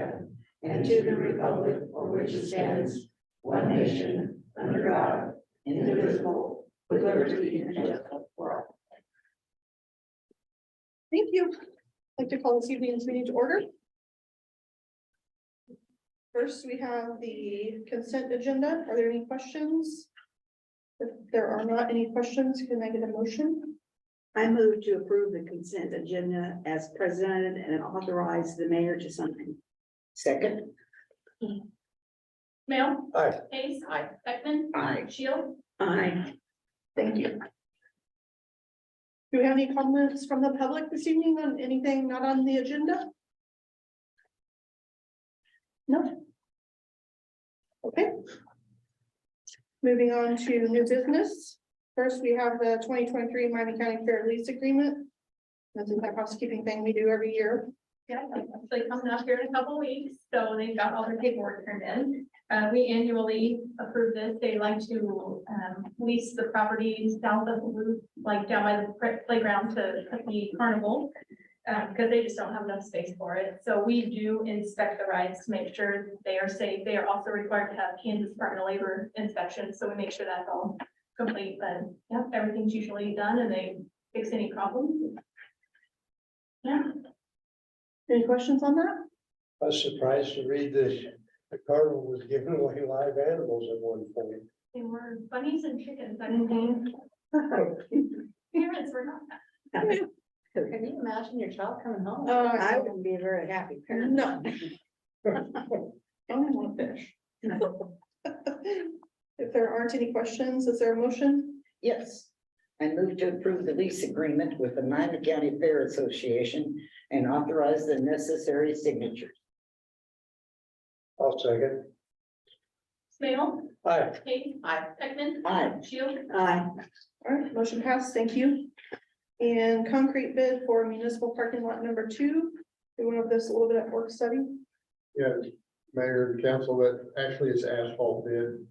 America and to the republic for which it stands, one nation, under God, indivisible, with liberty and justice for all. Thank you. I'd like to call this evening's meeting to order. First, we have the consent agenda. Are there any questions? If there are not any questions, can I get a motion? I move to approve the consent agenda as presented and authorize the mayor to sign. Second. Mail. Aye. Hayes. Aye. Beckman. Aye. Shield. Aye. Thank you. Do we have any comments from the public this evening on anything not on the agenda? No. Okay. Moving on to new business. First, we have the 2023 Miami County Fair lease agreement. That's a housekeeping thing we do every year. Yeah, it's actually coming up here in a couple weeks, so they've got all their paperwork turned in. We annually approve this. They like to lease the property south of the loop, like down by the playground to the carnival. Because they just don't have enough space for it. So we do inspect the rides to make sure they are safe. They are also required to have Kansas Department of Labor inspection, so we make sure that's all complete. But yeah, everything's usually done and they fix any problems. Yeah. Any questions on that? I was surprised to read this. The carnival was giving away live animals at one point. They were bunnies and chickens. I Mhm. think parents were not. Can you imagine your child coming home? I wouldn't be a very happy parent. No. Only one fish. If there aren't any questions, is there a motion? Yes, I move to approve the lease agreement with the Miami County Fair Association and authorize the necessary signatures. I'll second. Smale. Aye. Hayes. Aye. Beckman. Aye. Shield. Aye. All right, motion passed, thank you. And concrete bid for municipal parking lot number 2. We went over this a little bit at work study. Yeah, Mayor and Council, that actually it's asphalt bid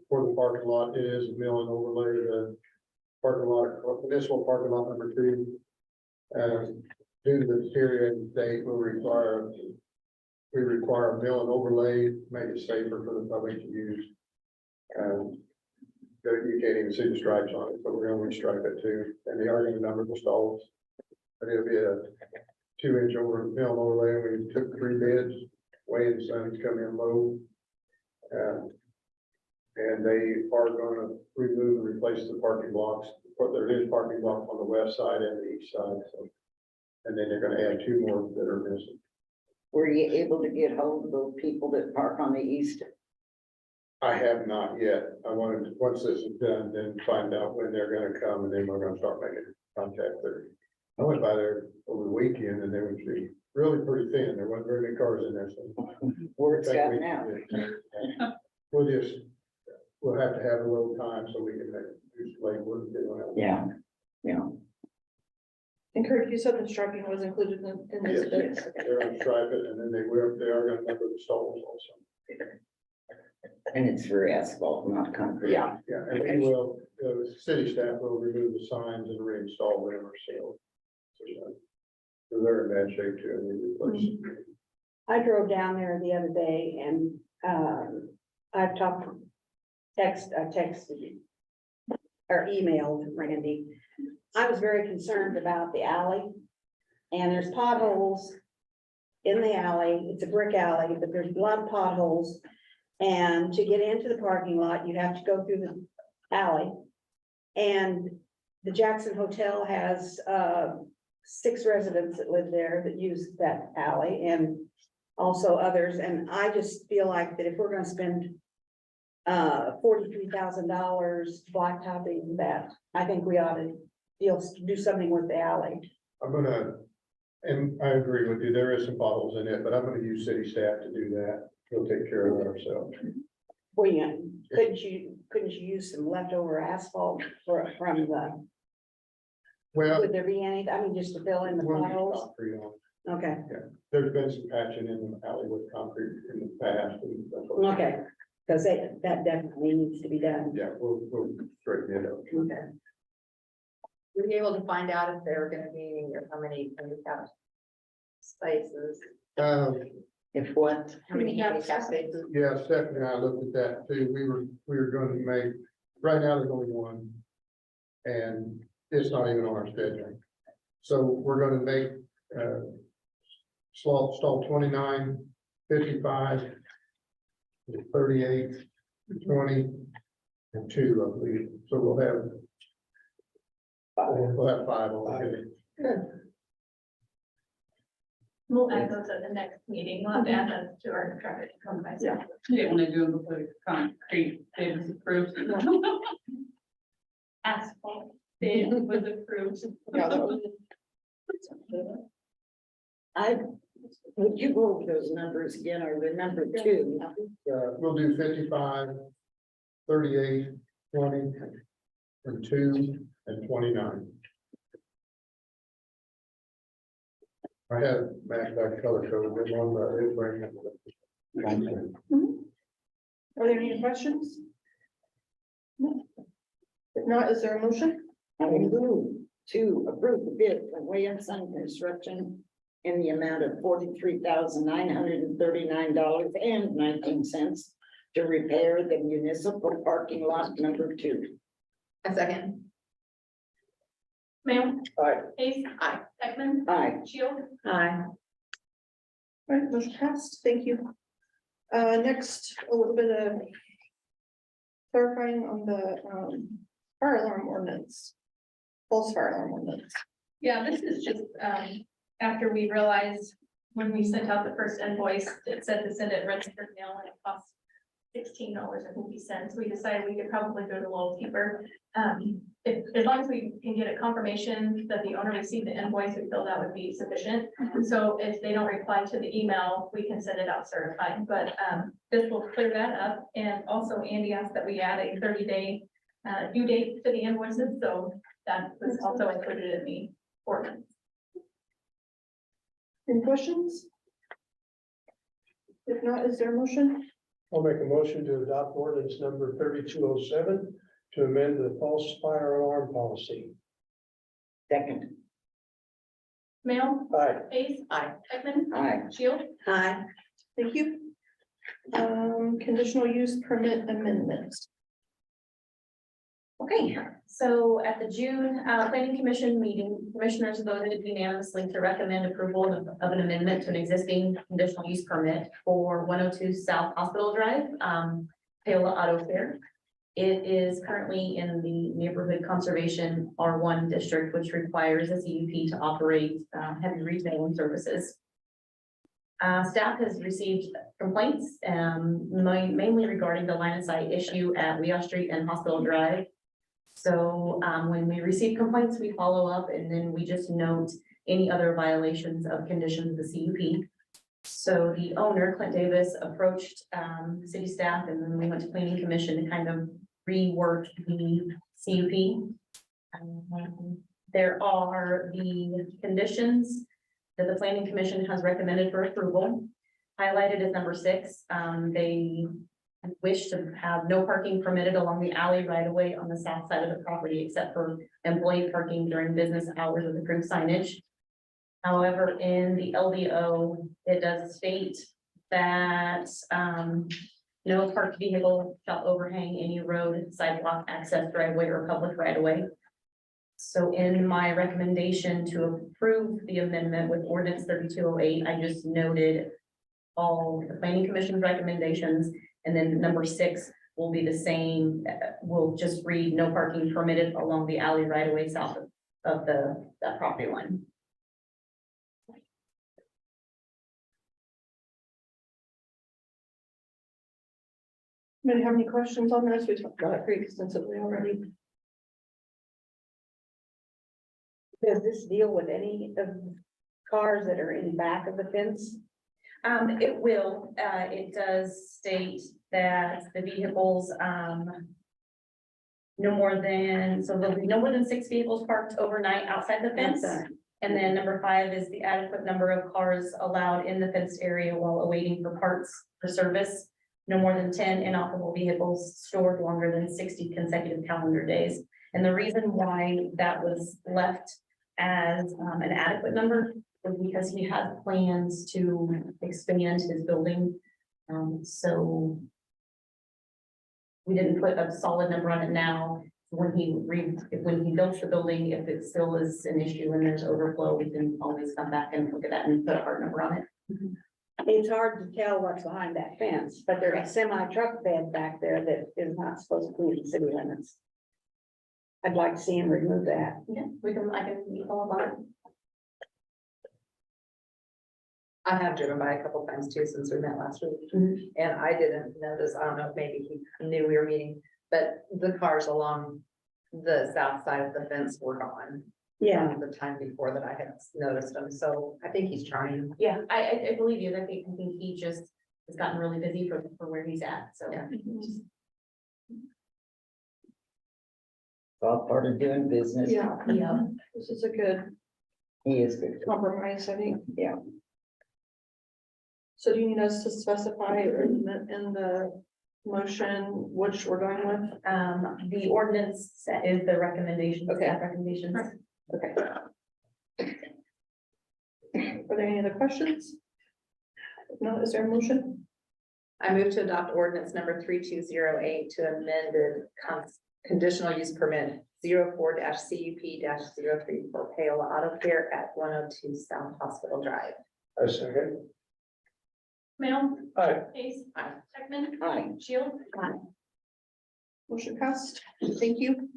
for the parking lot. It is a mill and overlay the parking lot, municipal parking lot number 2. Due to the deteriorating state, we require a mill and overlay, make it safer for the public to use. You can't even see the stripes on it, but we're gonna restripe it too, and they are gonna number the stalls. But it'll be a 2-inch over mill and overlay. We took 3 bids. Wayne and Sons come in low. And they are gonna remove and replace the parking blocks, but there is parking blocks on the west side and the east side, so. And then they're gonna add 2 more that are missing. Were you able to get hold of those people that park on the east? I have not yet. I wanted, to once this is done, then find out when they're gonna come, and then we're gonna start making contact there. I went by there over the weekend and they would be really pretty thin. There wasn't very many cars in there, so. Word's gotten out. We'll have to have a little time so we can do some labor and get on out. Yeah, yeah. And Kurt, you said the striping was included in this bid. Yes, they're gonna stripe it, and then they are gonna number the stalls also. And it's for asphalt, not concrete. Yeah. Yeah, and we will, the city staff will remove the signs and reinstall them ourselves. So they're in bad shape too, and we replace them. I drove down there the other day and, I've texted or emailed Randy. I was very concerned about the alley, and there's potholes in the alley. It's a brick alley, but there's a lot of potholes. And to get into the parking lot, you have to go through the alley. And the Jackson Hotel has 6 residents that live there that use that alley, and also others. And I just feel like that if we're gonna spend $43,000 blacktopping that, I think we ought to do something with the alley. I'm gonna, and I agree with you, there is some potholes in it, but I'm gonna use city staff to do that. We'll take care of it ourselves. Well, yeah, couldn't you use some leftover asphalt from the, Well, would there be any, I mean, just to fill in the we'll use potholes? concrete on. Okay, There's been some patching in the alley with concrete in the past. And that's what- okay, because that definitely needs to be done. Yeah, we'll straighten it out. Okay. Were you able to find out if they were gonna be, or how many handicap spaces? If what? How many handicap spaces? Yeah, Stephanie and I looked at that too. We were going to make, right now there's only one. And it's not even on our schedule. So we're gonna make, stall 29, 55, 38, 20, and 2, I believe. So we'll have 5 altogether. We'll add those at the next meeting. We'll have to add those to our traffic. Yeah. Didn't want to do them before the concrete bid was approved. Asphalt bid was approved. Yeah, that was. Would you go over those numbers again, or the number 2? We'll do 55, 38, 20, and 2, and 29. I have matched that color code, but one, is bringing it. Are there any questions? No. If not, is there a motion? I move to approve the bid from Way and Son Construction in the amount of $43,939.19 to repair the municipal parking lot number 2. A second. Mayo. Aye. Ace. Aye. Ekman. Aye. Shield. Aye. All right, motion passed. Thank you. Next, a little bit of clarifying on the fire alarm ordinance. False fire alarm ordinance. Yeah, this is just, after we realized when we sent out the first invoice, it said to send it registered mail and it cost $16.50. We decided we could probably go to a little cheaper. As long as we can get a confirmation that the owner received the invoice, we feel that would be sufficient. So if they don't reply to the email, we can send it out certified, but, this will clear that up. And also Andy asked that we add a 30-day due date to the invoices, so that was also included in the ordinance. Any questions? If not, is there a motion? I'll make a motion to adopt ordinance number 3207 to amend the false fire alarm policy. Second. Mail. Aye. Ace. Aye. Ekman. Aye. Shield. Aye. Thank you. Conditional use permit amendments. Okay, so at the June planning commission meeting, commissioners voted unanimously to recommend approval of an amendment to an existing conditional use permit for 102 South Hospital Drive, Paola Auto Care. It is currently in the neighborhood conservation R1 district, which requires a CUP to operate heavy retailing services. Staff has received complaints, mainly regarding the line of sight issue at Leo Street and Hospital Drive. So when we receive complaints, we follow up and then we just note any other violations of conditions of the CUP. So the owner, Clint Davis, approached city staff and then we went to planning commission to kind of rework the CUP. There are the conditions that the planning commission has recommended for approval. Highlighted as number 6, they wish to have no parking permitted along the alley right away on the south side of the property, except for employee parking during business hours with approved signage. However, in the LDO, it does state that no parked vehicle shall overhang any road, sidewalk, access driveway, or public right of way. So in my recommendation to approve the amendment with ordinance 3208, I just noted all the planning commission's recommendations. And then number 6 will be the same. We'll just read no parking permitted along the alley right away south of that property line. Anybody have any questions on this? We talked about it pretty extensively already. Does this deal with any of the cars that are in back of the fence? It will, it does state that the vehicles, no more than 6 vehicles parked overnight outside the fence. And then number 5 is the adequate number of cars allowed in the fenced area while awaiting for parts for service. No more than 10 inoperable vehicles stored longer than 60 consecutive calendar days. And the reason why that was left as an adequate number was because he has plans to expand his building. So we didn't put a solid number on it now. When he builds the building, if it still is an issue and there's overflow, we can always come back and look at that and put a hard number on it. It's hard to tell what's behind that fence, but there's a semi truck bed back there that is not supposed to be in city limits. I'd like to see him remove that. Yeah, I can follow on it. I have driven by a couple times too since we met last week. Mhm. And I didn't notice, I don't know if maybe he knew we were meeting, but the cars along the south side of the fence were gone. Yeah, The time before that I had noticed them, so I think he's trying. Yeah, I believe you. I think he just has gotten really busy for where he's at, so. Yeah. It's all part of doing business. Yeah, Yeah. this is a good He is good. compromise, I think. Yeah. So do you need us to specify in the motion which we're going with? The ordinance is the recommendation, Okay. staff recommendations. Okay. Are there any other questions? If not, is there a motion? I move to adopt ordinance number 3208 to amended conditional use permit 04 CUP 03 for Paola Auto Care at 102 South Hospital Drive. I second. Smale, Aye. Ace, Aye. Beckman, Aye. Shield. Motion passed. Thank you.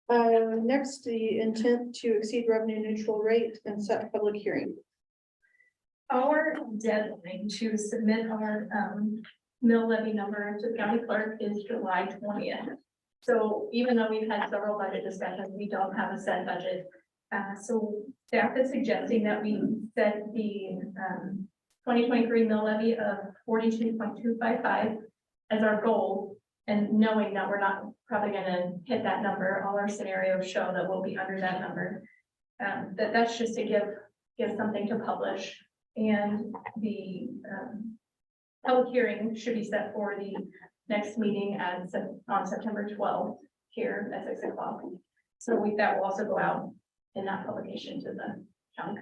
Next, the intent to exceed revenue neutral rate and set public hearing. Our deadline to submit our mill levy number to the county clerk is July 20th. So even though we've had several budget discussions, we don't have a set budget. So staff is suggesting that we set the 2023 mill levy of 42.255 as our goal. And knowing that we're not probably gonna hit that number, all our scenarios show that we'll be under that number. That's just to give something to publish. And the public hearing should be set for the next meeting on September 12th here at 6 o'clock. So that will also go out in that publication to the county.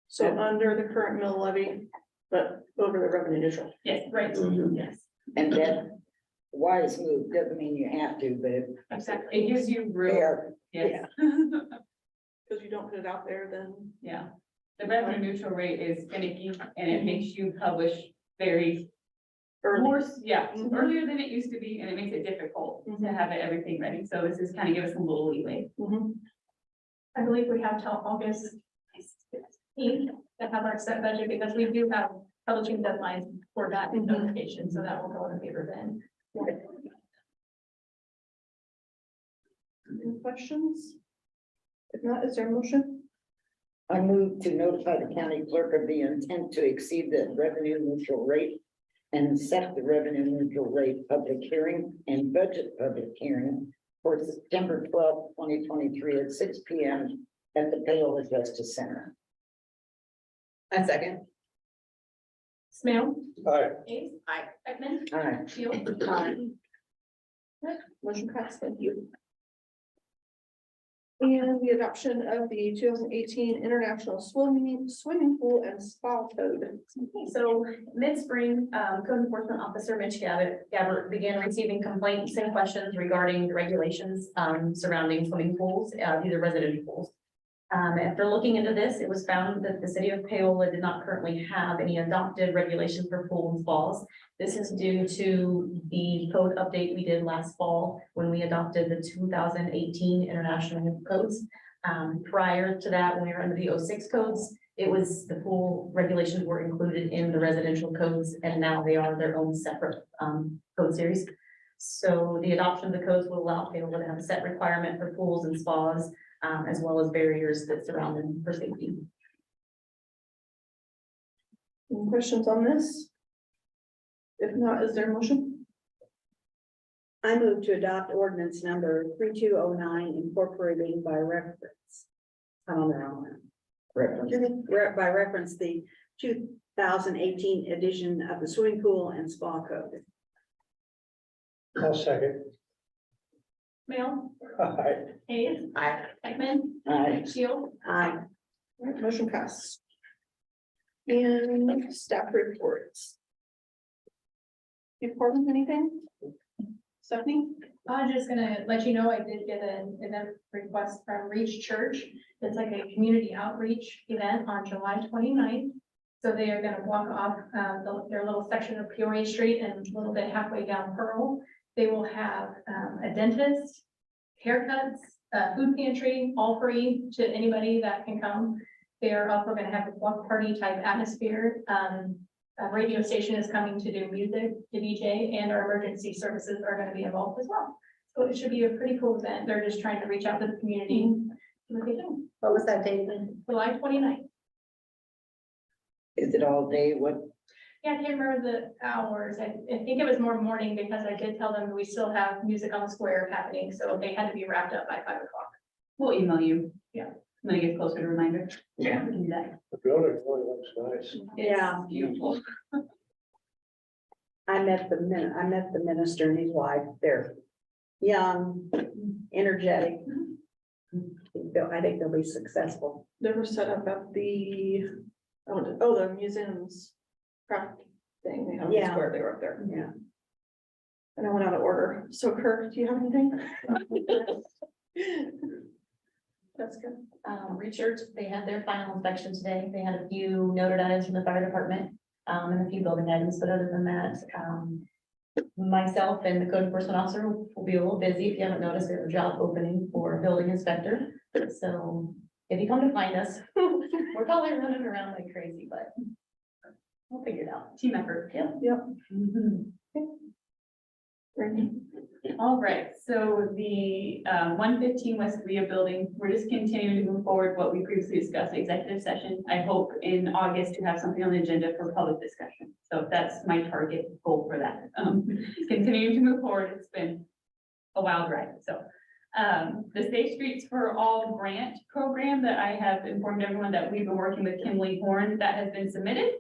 So under the current mill levy, but over the revenue neutral. Yes, right, Mhm. yes, And that wise move doesn't mean you have to, but if exactly. It gives you room, fair, yes, Because you don't put it out there, then. yeah. The revenue neutral rate is finicky and it makes you publish very Early. yeah, Mhm. earlier than it used to be, and it makes it difficult to have everything ready. So this is kind of give us a little leeway. Mhm. I believe we have till August 16th to have our set budget because we do have publishing deadlines for that Mhm. notification, so that will go in the paper then. Any questions? If not, is there a motion? I move to notify the county clerk of the intent to exceed the revenue neutral rate and set the revenue neutral rate public hearing and budget public hearing for September 12th, 2023 at 6 p.m. at the Paola Justice Center. I second. Smale, Aye. Ace. Aye. Beckman, Aye. Shield. Motion passed, thank you. And the adoption of the 2018 International Swimming Pool and Spa Code. Okay, so mid-spring, code enforcement officer Mitch Gabbert began receiving complaints and questions regarding the regulations surrounding swimming pools, these are residential pools. After looking into this, it was found that the city of Paola did not currently have any adopted regulations for pools and spas. This is due to the code update we did last fall when we adopted the 2018 international codes. Prior to that, when we were under the 06 codes, it was the pool regulations were included in the residential codes, and now they are their own separate code series. So the adoption of the codes will allow Paola to have a set requirement for pools and spas, as well as barriers that surround them for safety. Any questions on this? If not, is there a motion? I move to adopt ordinance number 3209 incorporating by reference. I'm on the wrong one. Reference. By reference, the 2018 edition of the swimming pool and spa code. I'll second. Smale, Aye. Ace. Aye. Beckman, Aye. Shield. Aye. All right, motion passed. And staff reports. Before anything? Stephanie? I was just gonna let you know, I did get an event request from Reach Church. It's like a community outreach event on July 29th. So they are gonna walk off, their little section of Peoria Street and a little bit halfway down Pearl. They will have, a dentist, haircuts, food pantry, all free to anybody that can come. They are also gonna have a block party type atmosphere. A radio station is coming to do music, to DJ, and our emergency services are gonna be involved as well. So it should be a pretty cool event. They're just trying to reach out to the community. See what they do. What was that date then? July 29th. Is it all day? What, Yeah, I can't remember the hours. I think it was more morning because I did tell them we still have music on the square happening, so they had to be wrapped up by 5 o'clock. We'll email you. Yeah. When it gets closer to reminder. Yeah. We can do that. The building really looks nice. Yeah. It's beautiful. I met the minister and his wife. They're young, energetic. I think they'll be successful. They were set up at the, the museum's craft thing. They have the Yeah. square, they were up there. Yeah. And I went out of order. So Kirk, do you have anything? That's good. Richards, they had their final inspection today. They had a few noted items from the fire department, and a few building items, but other than that, myself and the code enforcement officer will be a little busy. If you haven't noticed, there's a job opening for a building inspector. So if you come to find us, we're probably running around like crazy, but we'll figure it out. Team effort. Yep. Randy? All right, so the 115 West Korea building, we're just continuing to move forward what we previously discussed, executive session. I hope in August to have something on the agenda for public discussion. So that's my target goal for that. Continuing to move forward, it's been a wild ride, so. The Safe Streets for All grant program that I have informed everyone that we've been working with Kimberly Horn, that has been submitted.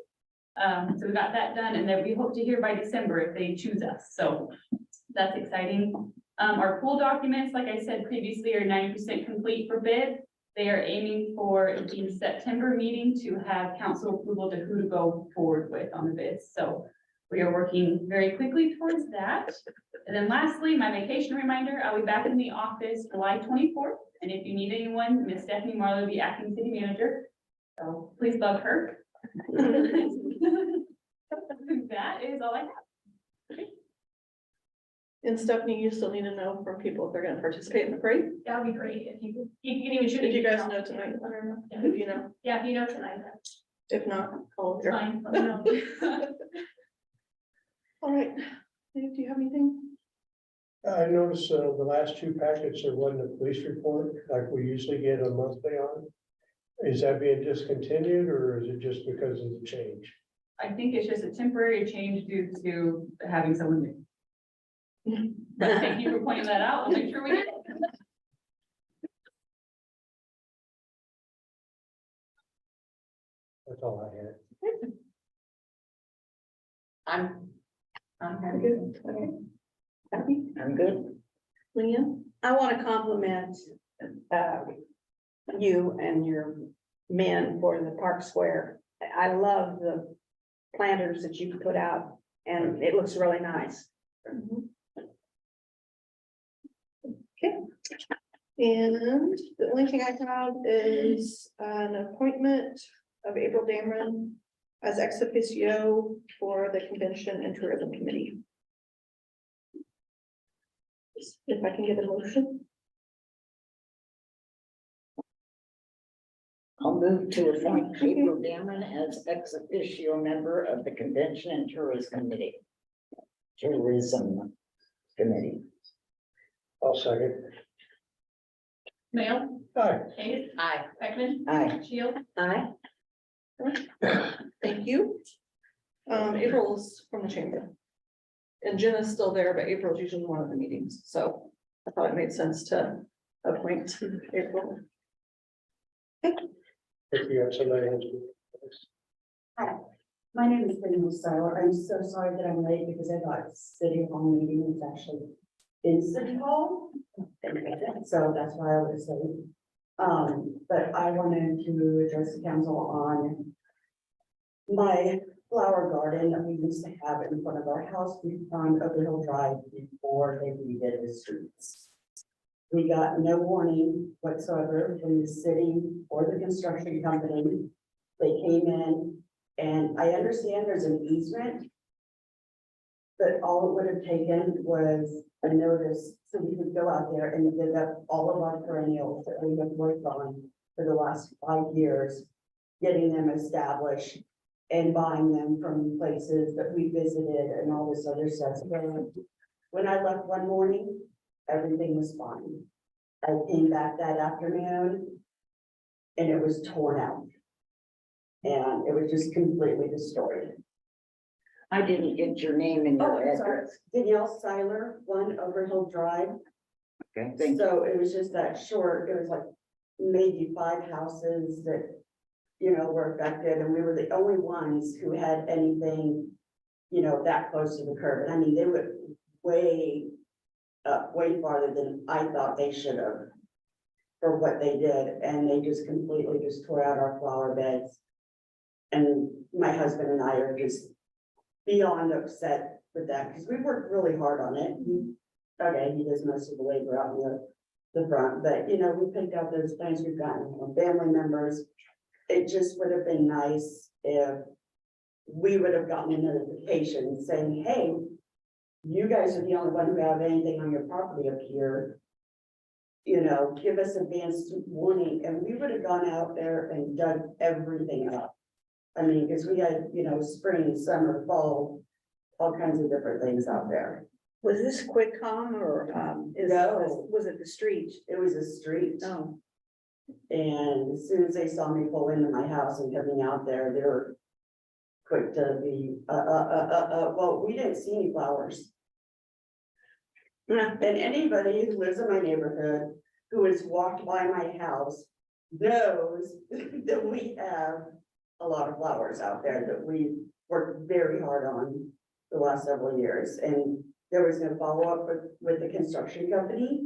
So we got that done, and then we hope to hear by December if they choose us, so that's exciting. Our pool documents, like I said previously, are 90% complete for bid. They are aiming for the September meeting to have council approval to who to go forward with on the bids, so we are working very quickly towards that. And then lastly, my vacation reminder, I'll be back in the office July 24th, and if you need anyone, Miss Stephanie Marlowe will be acting city manager, so please bug her. That is all I have. And Stephanie, you still need to know from people if they're gonna participate in the parade. That would be great if you can even shoot. Did you an guys email. know tonight? I don't know. Yeah. If you know, Yeah, if you know tonight, that's if not, call her. fine. Let me know. All right. Dave, do you have anything? I noticed the last two packets, there wasn't a police report like we usually get a monthly on. Is that being discontinued or is it just because of the change? I think it's just a temporary change due to having someone new. But thank you for pointing that out. I'll make sure we get it. That's all I had. I'm happy. Good. Okay. Happy? I'm good. Leanne? I want to compliment you and your men for the Park Square. I love the planters that you put out and it looks really nice. Okay. And the only thing I have is an appointment of April Dameron as ex officio for the Convention and Tourism Committee. If I can get a motion. I'll move to appoint April Dameron as ex officio member of the Convention and Tourism Committee. Tourism Committee. I'll second. Mail, Hi. Hayes, Aye. Beckman, Aye. Shield. Aye. Thank you. April's from the chamber. And Jenna's still there, but April's usually one of the meetings, so I thought it made sense to appoint April. If you have somebody else. Hi, my name is Benny Seiler. I'm so sorry that I'm late because I thought city hall meeting was actually in city hall. So that's why I was late. But I wanted to address the council on my flower garden that we used to have in front of our house on Oak Hill Drive before they redid the streets. We got no warning whatsoever from the city or the construction company. They came in, and I understand there's an easement. But all it would have taken was a notice, so we could go out there and dig up all of our perennials that we have worked on for the last 5 years, getting them established and buying them from places that we visited and all this other stuff. So when I left one morning, everything was fine. I came back that afternoon and it was torn out. And it was just completely destroyed. I didn't get your name and Oh, your I'm sorry. address. Danielle Seiler, 1 Overhill Drive. Okay, thank you. So it was just that short, it was like maybe 5 houses that, you know, were affected, and we were the only ones who had anything, you know, that close to the curb. And I mean, they went way up, way farther than I thought they should have for what they did, and they just completely just tore out our flower beds. And my husband and I are just beyond upset with that, because we worked really hard on it. He does most of the labor out in the front, but you know, we picked out those plants we've gotten from family members. It just would have been nice if we would have gotten a notification saying, hey, you guys are the only one who have anything on your property up here. You know, give us advanced warning, and we would have gone out there and dug everything up. I mean, because we had, you know, spring, summer, fall, all kinds of different things out there. Was this QuickCom or, No. was it the street? It was a street. No. And as soon as they saw me pull into my house and coming out there, they were quick to be, well, we didn't see any flowers. And anybody who lives in my neighborhood, who has walked by my house, knows that we have a lot of flowers out there that we worked very hard on the last several years. And there was no follow-up with the construction company.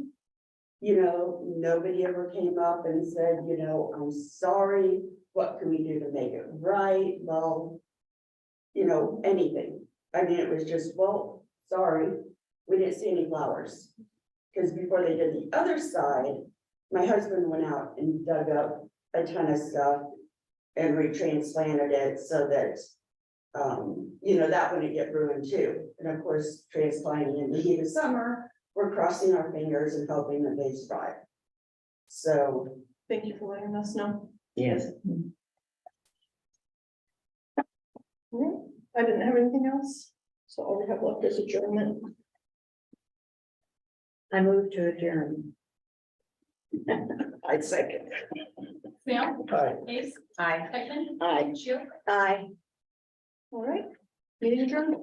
You know, nobody ever came up and said, you know, I'm sorry, what can we do to make it right? Well, you know, anything. I mean, it was just, well, sorry, we didn't see any flowers. Because before they did the other side, my husband went out and dug up a ton of stuff and retransplanted it so that, you know, that wouldn't get ruined too. And of course, transplanting in the heat of summer, we're crossing our fingers and hoping that they survive. So, Thank you for letting us know. Yes. I didn't have anything else, so all we have left is adjournment. I moved to adjourn. I second. Snail, Hi. Ace, Aye. Peckman, Aye. Shield. Aye. All right, meeting adjourned.